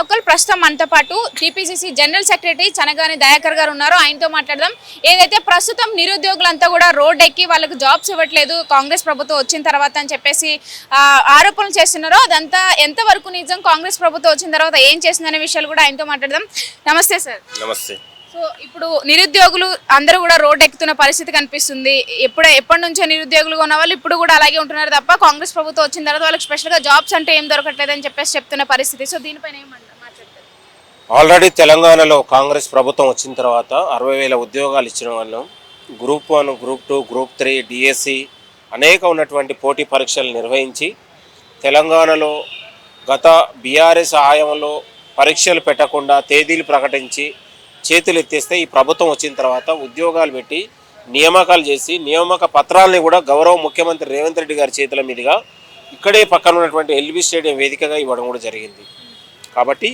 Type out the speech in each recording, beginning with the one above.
Local ప్రస్తుతం మనతో పాటు TPCC general secretary Chanagani Dayakar గారు ఉన్నారు. ఆయనతో మాట్లాడదాం. ఏదైతే ప్రస్తుతం నిరుద్యోగులంతా కూడా రోడ్ ఎక్కి వాళ్ళకు జాబ్స్ ఇవ్వట్లేదు కాంగ్రెస్ ప్రభుత్వం వచ్చిన తర్వాత అని చెప్పేసి ఆరోపణలు చేస్తున్నారో అదంతా ఎంతవరకు నిజం, కాంగ్రెస్ ప్రభుత్వం వచ్చిన తర్వాత ఏం చేసిందనే విషయాలు కూడా ఆయనతో మాట్లాడదాం. నమస్తే సార్. నమస్తే. సో ఇప్పుడు నిరుద్యోగులు అందరూ కూడా రోడ్ ఎక్కుతున్న పరిస్థితి కనిపిస్తుంది. ఎప్పటి నుంచో నిరుద్యోగులుగా ఉన్న వాళ్ళు ఇప్పుడు కూడా అలాగే ఉంటున్నారు తప్ప కాంగ్రెస్ ప్రభుత్వం వచ్చిన తర్వాత వాళ్ళకి స్పెషల్గా జాబ్స్ అంటే ఏం దొరకట్లేదని చెప్పేసి చెప్తున్న పరిస్థితి. సో దీనిపైన మాట్లాడతారు. ఆల్రెడీ తెలంగాణలో కాంగ్రెస్ ప్రభుత్వం వచ్చిన తర్వాత 60,000 ఉద్యోగాలు ఇచ్చిన వాళ్ళం. గ్రూప్ 1, గ్రూప్ 2, గ్రూప్ 3, డిఎస్సి అనేక ఉన్నటువంటి పోటీ పరీక్షలు నిర్వహించి తెలంగాణలో గత బీఆర్ఎస్ హయాంలో పరీక్షలు పెట్టకుండా తేదీలు ప్రకటించి చేతులు ఎత్తేస్తే ఈ ప్రభుత్వం వచ్చిన తర్వాత ఉద్యోగాలు పెట్టి నియామకాలు చేసి నియామక పత్రాలని కూడా గౌరవ ముఖ్యమంత్రి రేవంత్ రెడ్డి గారి చేతుల మీదుగా ఇక్కడే పక్కన ఉన్నటువంటి ఎల్బీ స్టేడియం వేదికగా ఇవ్వడం కూడా జరిగింది. కాబట్టి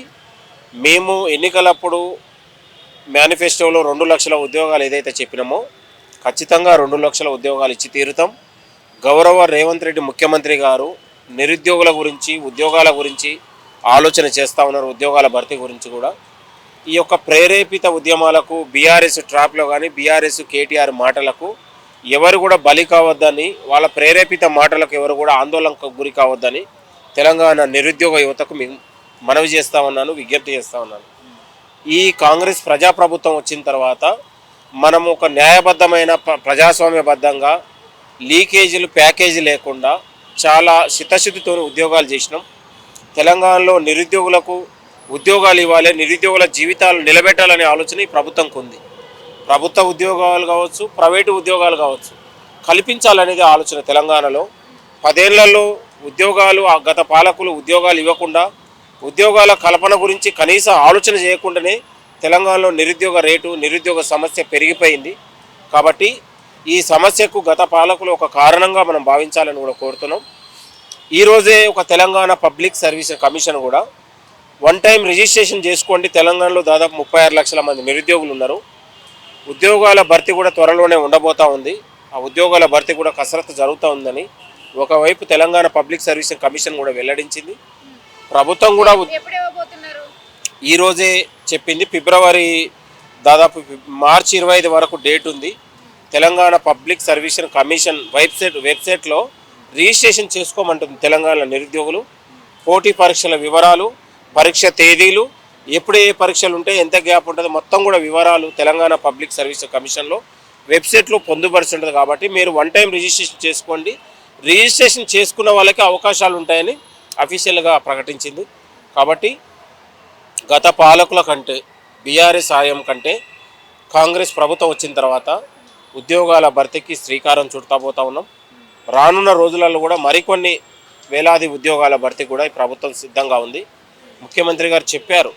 మేము ఎన్నికలప్పుడు మేనిఫెస్టోలో 2 లక్షల ఉద్యోగాలు ఏదైతే చెప్పినామో ఖచ్చితంగా 2 లక్షల ఉద్యోగాలు ఇచ్చి తీరుతాం. గౌరవ రేవంత్ రెడ్డి ముఖ్యమంత్రి గారు నిరుద్యోగుల గురించి ఉద్యోగాల గురించి ఆలోచన చేస్తూ ఉన్నారు. ఉద్యోగాల భర్తీ గురించి కూడా ఈ యొక్క ప్రేరేపిత ఉద్యమాలకు బీఆర్ఎస్ ట్రాప్లో కానీ బీఆర్ఎస్ కేటీఆర్ మాటలకు ఎవరు కూడా బలి కావద్దని, వాళ్ళ ప్రేరేపిత మాటలకు ఎవరు కూడా ఆందోళనకు గురి కావద్దని తెలంగాణ నిరుద్యోగ యువతకు మనవి చేస్తూ ఉన్నాను, విజ్ఞప్తి చేస్తూ ఉన్నాను. ఈ కాంగ్రెస్ ప్రజాప్రభుత్వం వచ్చిన తర్వాత మనము ఒక న్యాయబద్ధమైన ప్రజాస్వామ్యబద్ధంగా లీకేజీలు ప్యాకేజీ లేకుండా చాలా చిత్తశుద్ధితో ఉద్యోగాలు చేసినాం. తెలంగాణలో నిరుద్యోగులకు ఉద్యోగాలు ఇవ్వాలి, నిరుద్యోగుల జీవితాలు నిలబెట్టాలనే ఆలోచన ఈ ప్రభుత్వంకు ఉంది. ప్రభుత్వ ఉద్యోగాలు కావచ్చు, ప్రైవేటు ఉద్యోగాలు కావచ్చు, కల్పించాలనేది ఆలోచన. తెలంగాణలో 10 ఏళ్లలో ఉద్యోగాలు గత పాలకులు ఉద్యోగాలు ఇవ్వకుండా ఉద్యోగాల కల్పన గురించి కనీస ఆలోచన చేయకుండానే తెలంగాణలో నిరుద్యోగ రేటు, నిరుద్యోగ సమస్య పెరిగిపోయింది. కాబట్టి ఈ సమస్యకు గత పాలకులు ఒక కారణంగా మనం భావించాలని కూడా కోరుతున్నాం. ఈరోజే ఒక తెలంగాణ పబ్లిక్ సర్వీస్ కమిషన్ కూడా 1 టైం రిజిస్ట్రేషన్ చేసుకోండి. తెలంగాణలో దాదాపు 36 లక్షల మంది నిరుద్యోగులు ఉన్నారు. ఉద్యోగాల భర్తీ కూడా త్వరలోనే ఉండబోతూ ఉంది. ఆ ఉద్యోగాల భర్తీ కూడా కసరత్తు జరుగుతూ ఉందని ఒకవైపు తెలంగాణ పబ్లిక్ సర్వీస్ కమిషన్ కూడా వెల్లడించింది. ప్రభుత్వం కూడా ఈరోజే చెప్పింది. ఫిబ్రవరి దాదాపు మార్చి 25 వరకు డేట్ ఉంది. తెలంగాణ పబ్లిక్ సర్వీస్ కమిషన్ వెబ్సైట్లో రిజిస్ట్రేషన్ చేసుకోమంటుంది తెలంగాణ నిరుద్యోగులు. పోటీ పరీక్షల వివరాలు, పరీక్ష తేదీలు, ఎప్పుడు ఏ పరీక్షలు ఉంటాయి, ఎంత గ్యాప్ ఉంటుంది, మొత్తం కూడా వివరాలు తెలంగాణ పబ్లిక్ సర్వీస్ కమిషన్లో వెబ్సైట్లో పొందుపరిచి ఉంటుంది. కాబట్టి మీరు 1 టైం రిజిస్ట్రేషన్ చేసుకోండి. రిజిస్ట్రేషన్ చేసుకున్న వాళ్ళకి అవకాశాలు ఉంటాయని అఫీషియల్గా ప్రకటించింది. కాబట్టి గత పాలకుల కంటే బీఆర్ఎస్ హాయం కంటే కాంగ్రెస్ ప్రభుత్వం వచ్చిన తర్వాత ఉద్యోగాల భర్తీకి శ్రీకారం చుడతాబోతా ఉన్నాం. రానున్న రోజులలో కూడా మరికొన్ని వేలాది ఉద్యోగాల భర్తీ కూడా ఈ ప్రభుత్వం సిద్ధంగా ఉంది. ముఖ్యమంత్రి గారు చెప్పారు.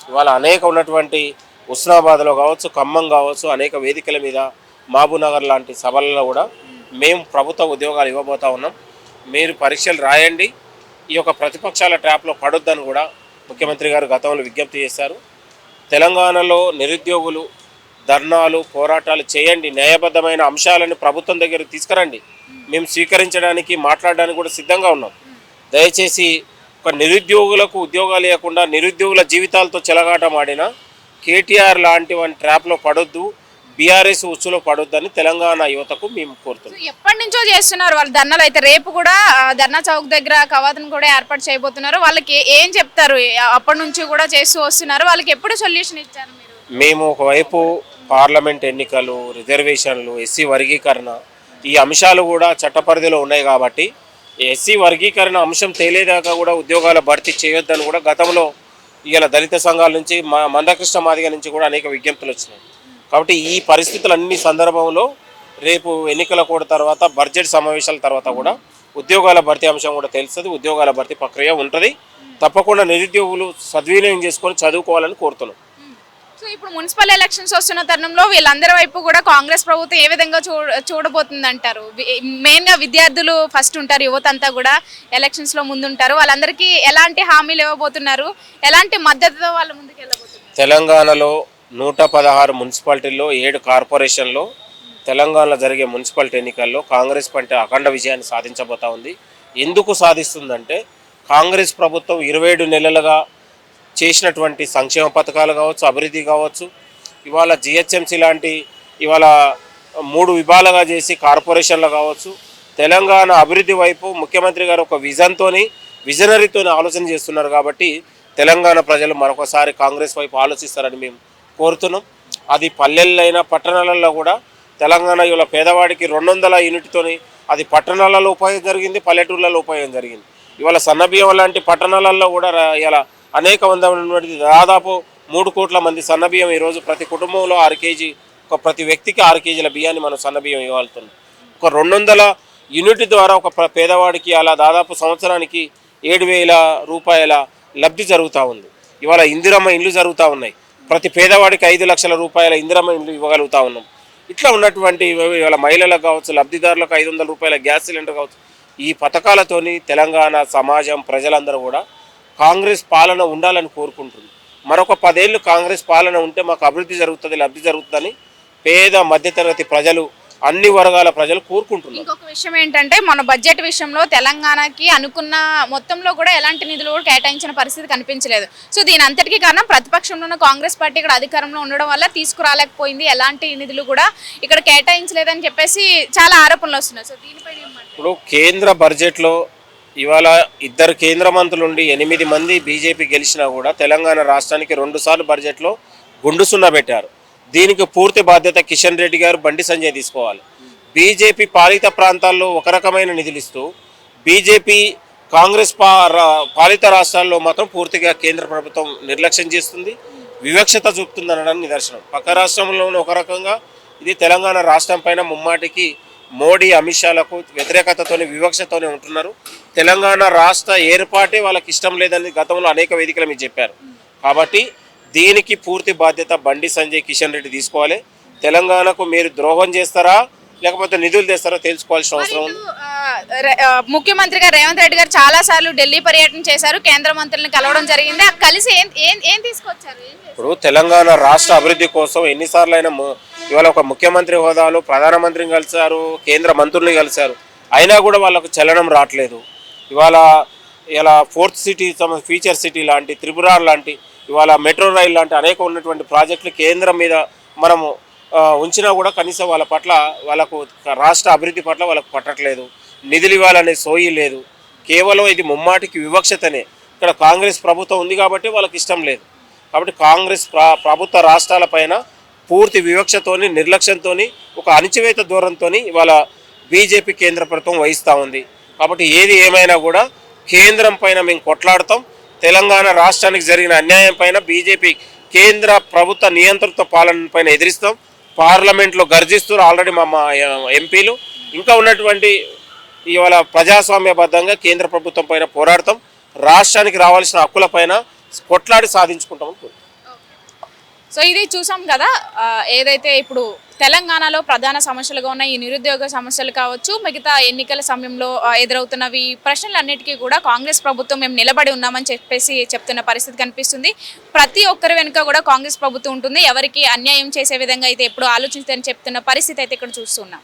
ఇవాళ అనేక ఉన్నటువంటి హుస్నాబాద్లో కావచ్చు, ఖమ్మం కావచ్చు, అనేక వేదికల మీద మహబూబ్నగర్ లాంటి సభలలో కూడా మేము ప్రభుత్వ ఉద్యోగాలు ఇవ్వబోతా ఉన్నాం. మీరు పరీక్షలు రాయండి, ఈ యొక్క ప్రతిపక్షాల ట్రాప్లో పడొద్దని కూడా ముఖ్యమంత్రి గారు గతంలో విజ్ఞప్తి చేశారు. తెలంగాణలో నిరుద్యోగులు ధర్నాలు, పోరాటాలు చేయండి, న్యాయబద్ధమైన అంశాలను ప్రభుత్వం దగ్గరికి తీసుకురండి. మేము స్వీకరించడానికి, మాట్లాడడానికి కూడా సిద్ధంగా ఉన్నాం. దయచేసి ఒక నిరుద్యోగులకు ఉద్యోగాలు ఇవ్వకుండా నిరుద్యోగుల జీవితాలతో చెలగాటమాడిన కేటీఆర్ లాంటి వాటి ట్రాప్లో పడొద్దు, బీఆర్ఎస్ ఉచ్చులో పడొద్దని తెలంగాణ యువతకు మేము కోరుతున్నాం. ఎప్పటి నుంచో చేస్తున్నారు వాళ్ళు ధర్నాలు. అయితే రేపు కూడా ధర్నా చౌక్ దగ్గర కవాతును కూడా ఏర్పాటు చేయబోతున్నారు. వాళ్ళకి ఏం చెప్తారు? అప్పటి నుంచి కూడా చేస్తూ వస్తున్నారు. వాళ్ళకి ఎప్పుడు సొల్యూషన్ ఇచ్చారు మీరు? మేము ఒకవైపు పార్లమెంట్ ఎన్నికలు, రిజర్వేషన్లు, ఎస్సీ వర్గీకరణ ఈ అంశాలు కూడా చట్టపరిధిలో ఉన్నాయి. కాబట్టి ఎస్సీ వర్గీకరణ అంశం తేలేదాకా కూడా ఉద్యోగాల భర్తీ చేయొద్దని కూడా గతంలో ఇవాళ దళిత సంఘాల నుంచి మందకృష్ణ మాదిగ నుంచి కూడా అనేక విజ్ఞప్తులు వచ్చినాయి. కాబట్టి ఈ పరిస్థితులన్నీ సందర్భంలో రేపు ఎన్నికల కూడా తర్వాత బడ్జెట్ సమావేశాల తర్వాత కూడా ఉద్యోగాల భర్తీ అంశం కూడా తెలుస్తుంది. ఉద్యోగాల భర్తీ ప్రక్రియ ఉంటుంది. తప్పకుండా నిరుద్యోగులు సద్వినియోగం చేసుకొని చదువుకోవాలని కోరుతున్నాం. సో ఇప్పుడు మున్సిపల్ ఎలక్షన్స్ వస్తున్న తరుణంలో వీళ్ళందరి వైపు కూడా కాంగ్రెస్ ప్రభుత్వం ఏ విధంగా చూడబోతుంది అంటారు? మెయిన్గా విద్యార్థులు ఫస్ట్ ఉంటారు, యువత అంతా కూడా ఎలక్షన్స్లో ముందుంటారు. వాళ్ళందరికీ ఎలాంటి హామీలు ఇవ్వబోతున్నారు? ఎలాంటి మద్దతుతో వాళ్ళు ముందుకు వెళ్ళబోతున్నారు? తెలంగాణలో 116 మున్సిపాలిటీల్లో 7 కార్పొరేషన్లో తెలంగాణలో జరిగే మున్సిపాలిటీ ఎన్నికల్లో కాంగ్రెస్ పార్టీ అఖండ విజయాన్ని సాధించబోతా ఉంది. ఎందుకు సాధిస్తుందంటే కాంగ్రెస్ ప్రభుత్వం 27 నెలలుగా చేసినటువంటి సంక్షేమ పథకాలు కావచ్చు, అభివృద్ధి కావచ్చు, ఇవాళ జిహెచ్ఎంసీ లాంటి ఇవాళ 3 విభాగాలుగా చేసి కార్పొరేషన్లు కావచ్చు, తెలంగాణ అభివృద్ధి వైపు ముఖ్యమంత్రి గారు ఒక విజనరీతో ఆలోచన చేస్తున్నారు. కాబట్టి తెలంగాణ ప్రజలు మరొకసారి కాంగ్రెస్ వైపు ఆలోచిస్తారని మేము కోరుతున్నాం. అది పల్లెల్లో పట్టణాలలో కూడా తెలంగాణ ఇవాళ పేదవాడికి 200 యూనిట్తోని అది పట్టణాలలో ఉపయోగం జరిగింది, పల్లెటూళ్ళలో ఉపయోగం జరిగింది. ఇవాళ సన్నబియ్యం లాంటి పట్టణాలలో కూడా ఇలా అనేక వందల దాదాపు 3 కోట్ల మంది సన్నబియ్యం ఈరోజు ప్రతి కుటుంబంలో 6 కేజీ ప్రతి వ్యక్తికి 6 కేజీల బియ్యాన్ని మనం సన్నబియ్యం ఇవ్వాలుతున్నాం. ఒక 200 యూనిట్ ద్వారా ఒక పేదవాడికి అలా దాదాపు సంవత్సరానికి 7,000 రూపాయల లబ్ధి జరుగుతూ ఉంది. ఇవాళ ఇందిరమ్మ ఇండ్లు జరుగుతూ ఉన్నాయి. ప్రతి పేదవాడికి 5 లక్షల రూపాయల ఇందిరమ్మ ఇండ్లు ఇవ్వగలుగుతూ ఉన్నాం. ఇట్లా ఉన్నటువంటి ఇవాళ మహిళలకు కావచ్చు, లబ్ధిదారులకు 500 రూపాయల గ్యాస్ సిలిండర్ కావచ్చు, ఈ పథకాలతోని తెలంగాణ సమాజం ప్రజలందరూ కూడా కాంగ్రెస్ పాలన ఉండాలని కోరుకుంటుంది. మరొక 10 ఏళ్ళు కాంగ్రెస్ పాలన ఉంటే మాకు అభివృద్ధి జరుగుతుంది, లబ్ధి జరుగుతుందని పేద మధ్యతరగతి ప్రజలు, అన్ని వర్గాల ప్రజలు కోరుకుంటున్నారు. ఇంకొక విషయం ఏంటంటే మన బడ్జెట్ విషయంలో తెలంగాణకి అనుకున్న మొత్తంలో కూడా ఎలాంటి నిధులు కూడా కేటాయించిన పరిస్థితి కనిపించలేదు. సో దీని అంతటికీ కారణం ప్రతిపక్షంలో ఉన్న కాంగ్రెస్ పార్టీ ఇక్కడ అధికారంలో ఉండడం వల్ల తీసుకురాలేకపోయింది, ఎలాంటి నిధులు కూడా ఇక్కడ కేటాయించలేదని చెప్పేసి చాలా ఆరోపణలు వస్తున్నాయి. సో దీనిపై ఇప్పుడు కేంద్ర బడ్జెట్లో ఇవాళ 2 కేంద్ర మంత్రులు ఉండి 8 మంది బీజేపీ గెలిచినా కూడా తెలంగాణ రాష్ట్రానికి 2 సార్లు బడ్జెట్లో గుండు సున్నా పెట్టారు. దీనికి పూర్తి బాధ్యత కిషన్ రెడ్డి గారు, బండి సంజయ్ తీసుకోవాలి. బీజేపీ పాలిత ప్రాంతాల్లో ఒక రకమైన నిధులు ఇస్తూ బీజేపీ కాంగ్రెస్ పాలిత రాష్ట్రాల్లో మాత్రం పూర్తిగా కేంద్ర ప్రభుత్వం నిర్లక్ష్యం చేస్తుంది, వివక్షత చూపుతుంది అనడానికి నిదర్శనం. పక్క రాష్ట్రంలోనే ఒక రకంగా, ఇది తెలంగాణ రాష్ట్రం పైన ముమ్మాటికి మోడీ అమిత్ షాలకు వ్యతిరేకతతోని వివక్షతోనే ఉంటున్నారు. తెలంగాణ రాష్ట్ర ఏర్పాటే వాళ్ళకి ఇష్టం లేదని గతంలో అనేక వేదికలు మీరు చెప్పారు. కాబట్టి దీనికి పూర్తి బాధ్యత బండి సంజయ్, కిషన్ రెడ్డి తీసుకోవాలి. తెలంగాణకు మీరు ద్రోహం చేస్తారా లేకపోతే నిధులు తెస్తారా తెలుసుకోవాల్సిన అవసరం ఉంది. ముఖ్యమంత్రిగా రేవంత్ రెడ్డి గారు చాలా సార్లు ఢిల్లీ పర్యటన చేశారు, కేంద్ర మంత్రులను కలవడం జరిగింది. కలిసి ఏం తీసుకొచ్చారు? ఇప్పుడు తెలంగాణ రాష్ట్ర అభివృద్ధి కోసం ఎన్నిసార్లు అయినా ఇవాళ ఒక ముఖ్యమంత్రి హోదాలో ప్రధానమంత్రిని కలిశారు, కేంద్ర మంత్రుల్ని కలిశారు, అయినా కూడా వాళ్ళకు చలనం రావట్లేదు. ఇవాళ 4th సిటీ, ఫ్యూచర్ సిటీ లాంటి, త్రిపుర లాంటి, ఇవాళ మెట్రో రైల్ లాంటి అనేక ఉన్నటువంటి ప్రాజెక్టులు కేంద్రం మీద మనము ఉంచినా కూడా కనీసం వాళ్ళ పట్ల, వాళ్ళకు రాష్ట్ర అభివృద్ధి పట్ల వాళ్ళకు పట్టట్లేదు, నిధులు ఇవ్వాలనే సోయి లేదు. కేవలం ఇది ముమ్మాటికి వివక్షతనే. ఇక్కడ కాంగ్రెస్ ప్రభుత్వం ఉంది కాబట్టి వాళ్ళకి ఇష్టం లేదు. కాబట్టి కాంగ్రెస్ ప్రభుత్వ రాష్ట్రాలపైన పూర్తి వివక్షతోని, నిర్లక్ష్యంతోని, ఒక అణిచివేత ధోరణితోని ఇవాళ బీజేపీ కేంద్ర ప్రభుత్వం వహిస్తూ ఉంది. కాబట్టి ఏది ఏమైనా కూడా కేంద్రం పైన మేము కొట్లాడతాం. తెలంగాణ రాష్ట్రానికి జరిగిన అన్యాయం పైన బీజేపీ కేంద్ర ప్రభుత్వ నియంత్రిత పాలన పైన ఎదిరిస్తాం. పార్లమెంట్లో గర్జిస్తూ ఆల్రెడీ మా ఎంపీలు ఇంకా ఉన్నటువంటి ఇవాళ ప్రజాస్వామ్యబద్ధంగా కేంద్ర ప్రభుత్వం పైన పోరాడతాం. రాష్ట్రానికి రావాల్సిన హక్కుల పైన కొట్లాడి సాధించుకుంటామని. సో ఇది చూసాం కదా, ఏదైతే ఇప్పుడు తెలంగాణలో ప్రధాన సమస్యలుగా ఉన్న ఈ నిరుద్యోగ సమస్యలు కావచ్చు, మిగతా ఎన్నికల సమయంలో ఎదురవుతున్నవి ప్రశ్నలన్నిటికీ కూడా కాంగ్రెస్ ప్రభుత్వం మేము నిలబడి ఉన్నామని చెప్పేసి చెప్తున్న పరిస్థితి కనిపిస్తుంది. ప్రతి ఒక్కరి వెనుక కూడా కాంగ్రెస్ ప్రభుత్వం ఉంటుంది, ఎవరికి అన్యాయం చేసే విధంగా అయితే ఎప్పుడు ఆలోచించదని చెప్తున్న పరిస్థితి అయితే ఇక్కడ చూస్తున్నాం.